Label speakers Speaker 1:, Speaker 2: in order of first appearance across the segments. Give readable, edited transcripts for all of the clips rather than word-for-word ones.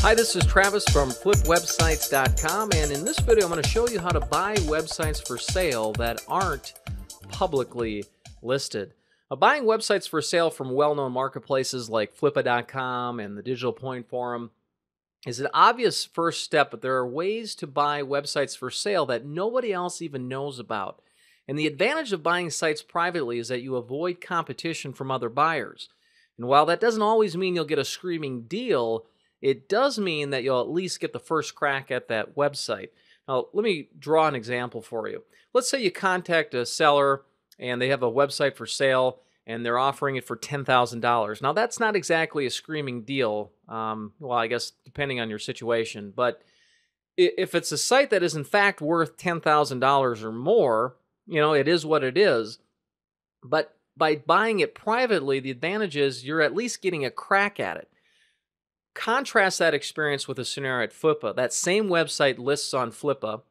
Speaker 1: Hi, this is Travis from flipwebsites.com, and in this video I'm going to show you how to buy websites for sale that aren't publicly listed. Buying websites for sale from well-known marketplaces like flippa.com and the Digital Point Forum is an obvious first step, but there are ways to buy websites for sale that nobody else even knows about. And the advantage of buying sites privately is that you avoid competition from other buyers. And while that doesn't always mean you'll get a screaming deal, it does mean that you'll at least get the first crack at that website. Now, let me draw an example for you. Let's say you contact a seller and they have a website for sale and they're offering it for $10,000. Now, that's not exactly a screaming deal, well, I guess depending on your situation. But if it's a site that is in fact worth $10,000 or more, it is what it is. But by buying it privately, the advantage is you're at least getting a crack at it. Contrast that experience with a scenario at Flippa. That same website lists on Flippa,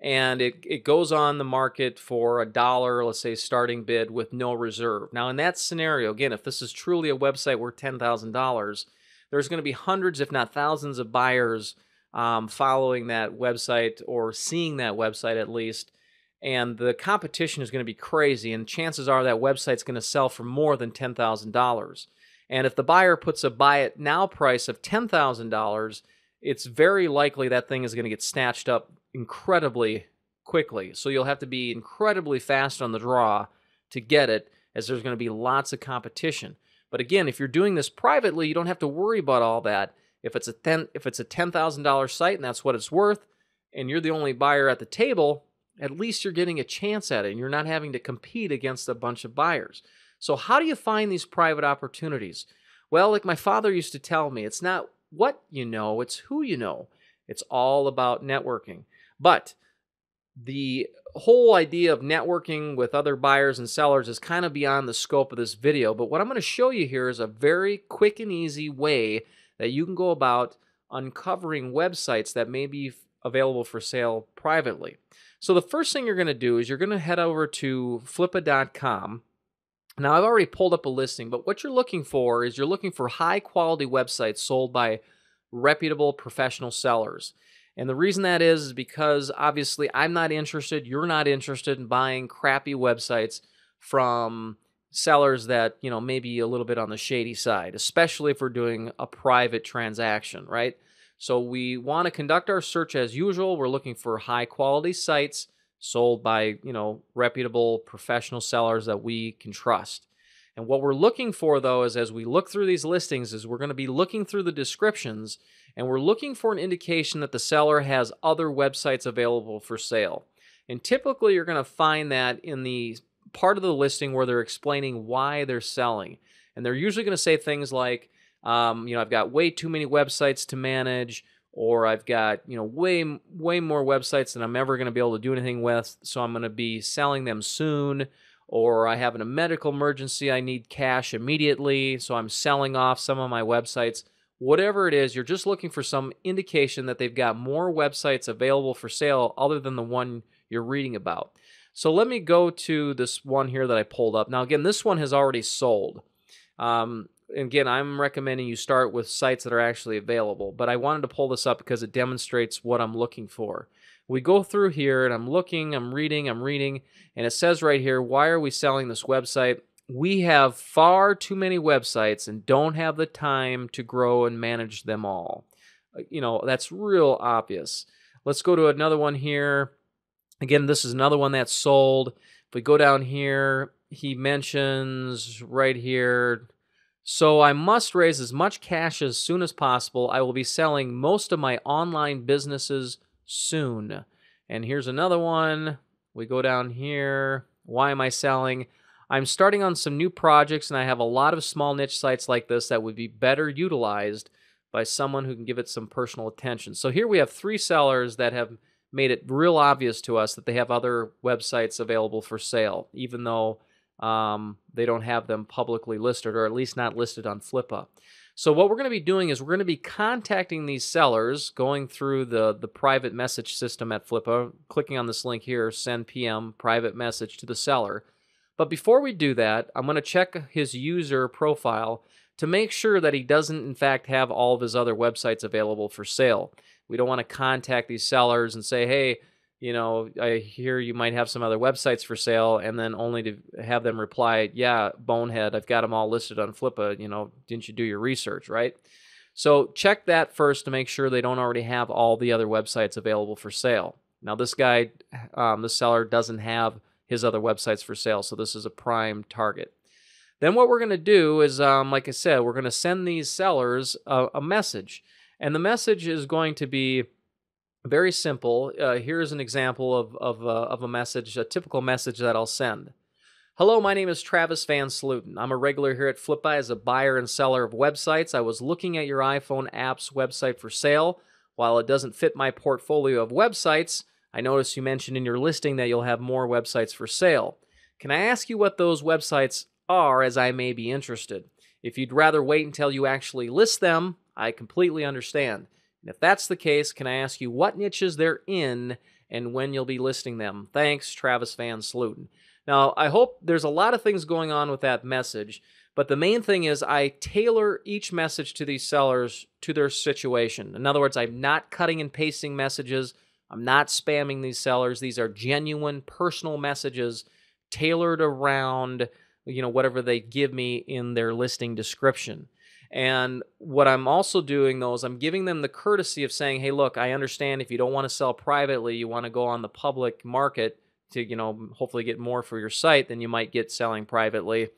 Speaker 1: and it goes on the market for $1, let's say starting bid with no reserve. Now, in that scenario, again, if this is truly a website worth $10,000, there's going to be hundreds, if not thousands, of buyers following that website or seeing that website at least. And the competition is going to be crazy, and chances are that website's going to sell for more than $10,000. And if the buyer puts a buy it now price of $10,000, it's very likely that thing is going to get snatched up incredibly quickly. So you'll have to be incredibly fast on the draw to get it, as there's going to be lots of competition. But again, if you're doing this privately, you don't have to worry about all that. If it's a $10,000 site and that's what it's worth, and you're the only buyer at the table, at least you're getting a chance at it, and you're not having to compete against a bunch of buyers. So how do you find these private opportunities? Well, like my father used to tell me, it's not what you know, it's who you know. It's all about networking. But the whole idea of networking with other buyers and sellers is kind of beyond the scope of this video. But what I'm going to show you here is a very quick and easy way that you can go about uncovering websites that may be available for sale privately. So the first thing you're going to do is you're going to head over to flippa.com. Now, I've already pulled up a listing, but what you're looking for is you're looking for high-quality websites sold by reputable professional sellers. And the reason that is because, obviously, I'm not interested, you're not interested in buying crappy websites from sellers that, may be a little bit on the shady side, especially if we're doing a private transaction, right? So we want to conduct our search as usual. We're looking for high-quality sites sold by, reputable professional sellers that we can trust. And what we're looking for, though, is as we look through these listings, is we're going to be looking through the descriptions, and we're looking for an indication that the seller has other websites available for sale. And typically, you're going to find that in the part of the listing where they're explaining why they're selling. And they're usually going to say things like, I've got way too many websites to manage, or I've got, way more websites than I'm ever going to be able to do anything with, so I'm going to be selling them soon, or I have a medical emergency, I need cash immediately, so I'm selling off some of my websites. Whatever it is, you're just looking for some indication that they've got more websites available for sale other than the one you're reading about. So let me go to this one here that I pulled up. Now, again, this one has already sold. Again, I'm recommending you start with sites that are actually available, but I wanted to pull this up because it demonstrates what I'm looking for. We go through here, and I'm looking, I'm reading, and it says right here, why are we selling this website? We have far too many websites and don't have the time to grow and manage them all. That's real obvious. Let's go to another one here. Again, this is another one that's sold. If we go down here, he mentions right here, so I must raise as much cash as soon as possible. I will be selling most of my online businesses soon. And here's another one. We go down here. Why am I selling? I'm starting on some new projects, and I have a lot of small niche sites like this that would be better utilized by someone who can give it some personal attention. So here we have 3 sellers that have made it real obvious to us that they have other websites available for sale, even though they don't have them publicly listed, or at least not listed on Flippa. So what we're going to be doing is we're going to be contacting these sellers, going through the private message system at Flippa, clicking on this link here, send PM, private message to the seller. But before we do that, I'm going to check his user profile to make sure that he doesn't, in fact, have all of his other websites available for sale. We don't want to contact these sellers and say, hey, I hear you might have some other websites for sale, and then only to have them reply, yeah, bonehead, I've got them all listed on Flippa, didn't you do your research, right? So check that first to make sure they don't already have all the other websites available for sale. Now this guy, this seller doesn't have his other websites for sale, so this is a prime target. Then what we're going to do is, like I said, we're going to send these sellers a message. And the message is going to be very simple. Here's an example of a message, a typical message that I'll send. Hello, my name is Travis Van Sluten. I'm a regular here at Flippa as a buyer and seller of websites. I was looking at your iPhone app's website for sale. While it doesn't fit my portfolio of websites, I noticed you mentioned in your listing that you'll have more websites for sale. Can I ask you what those websites are, as I may be interested? If you'd rather wait until you actually list them, I completely understand. And if that's the case, can I ask you what niches they're in and when you'll be listing them? Thanks, Travis Van Sluten. Now, I hope there's a lot of things going on with that message, but the main thing is I tailor each message to these sellers to their situation. In other words, I'm not cutting and pasting messages. I'm not spamming these sellers. These are genuine personal messages tailored around whatever they give me in their listing description. And what I'm also doing, though, is I'm giving them the courtesy of saying, hey, look, I understand if you don't want to sell privately, you want to go on the public market to, hopefully get more for your site than you might get selling privately.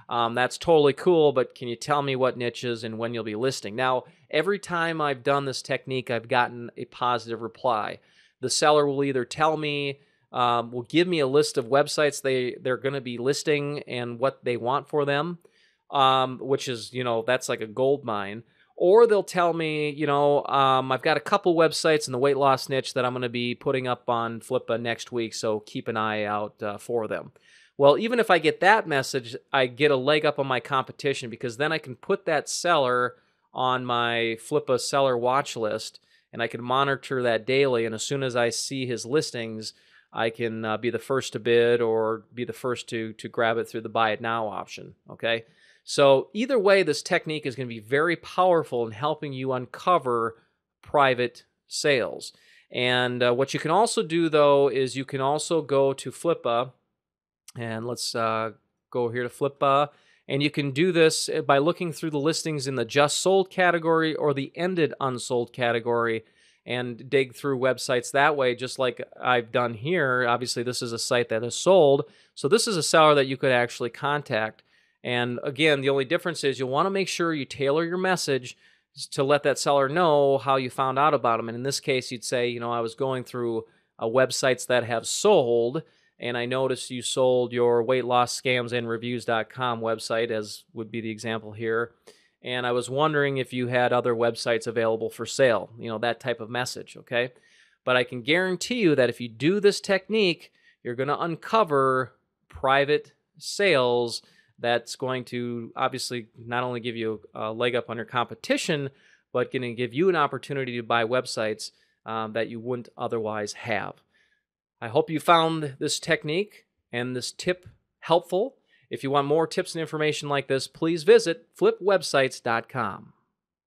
Speaker 1: That's totally cool, but can you tell me what niches and when you'll be listing? Now, every time I've done this technique, I've gotten a positive reply. The seller will either tell me, will give me a list of websites they're going to be listing and what they want for them, which is, that's like a gold mine. Or they'll tell me, I've got a couple websites in the weight loss niche that I'm going to be putting up on Flippa next week, so keep an eye out for them. Well, even if I get that message, I get a leg up on my competition, because then I can put that seller on my Flippa seller watch list, and I can monitor that daily, and as soon as I see his listings, I can be the first to bid or be the first to grab it through the buy it now option, okay? So either way, this technique is going to be very powerful in helping you uncover private sales. And what you can also do, though, is you can also go to Flippa, and let's go here to Flippa, and you can do this by looking through the listings in the just sold category or the ended unsold category and dig through websites that way, just like I've done here. Obviously, this is a site that is sold, so this is a seller that you could actually contact. And again, the only difference is you'll want to make sure you tailor your message to let that seller know how you found out about them. And in this case, you'd say, I was going through websites that have sold, and I noticed you sold your weightlosscamsandreviews.com website, as would be the example here. And I was wondering if you had other websites available for sale, that type of message, okay? But I can guarantee you that if you do this technique, you're going to uncover private sales that's going to obviously not only give you a leg up on your competition, but going to give you an opportunity to buy websites that you wouldn't otherwise have. I hope you found this technique and this tip helpful. If you want more tips and information like this, please visit flipwebsites.com.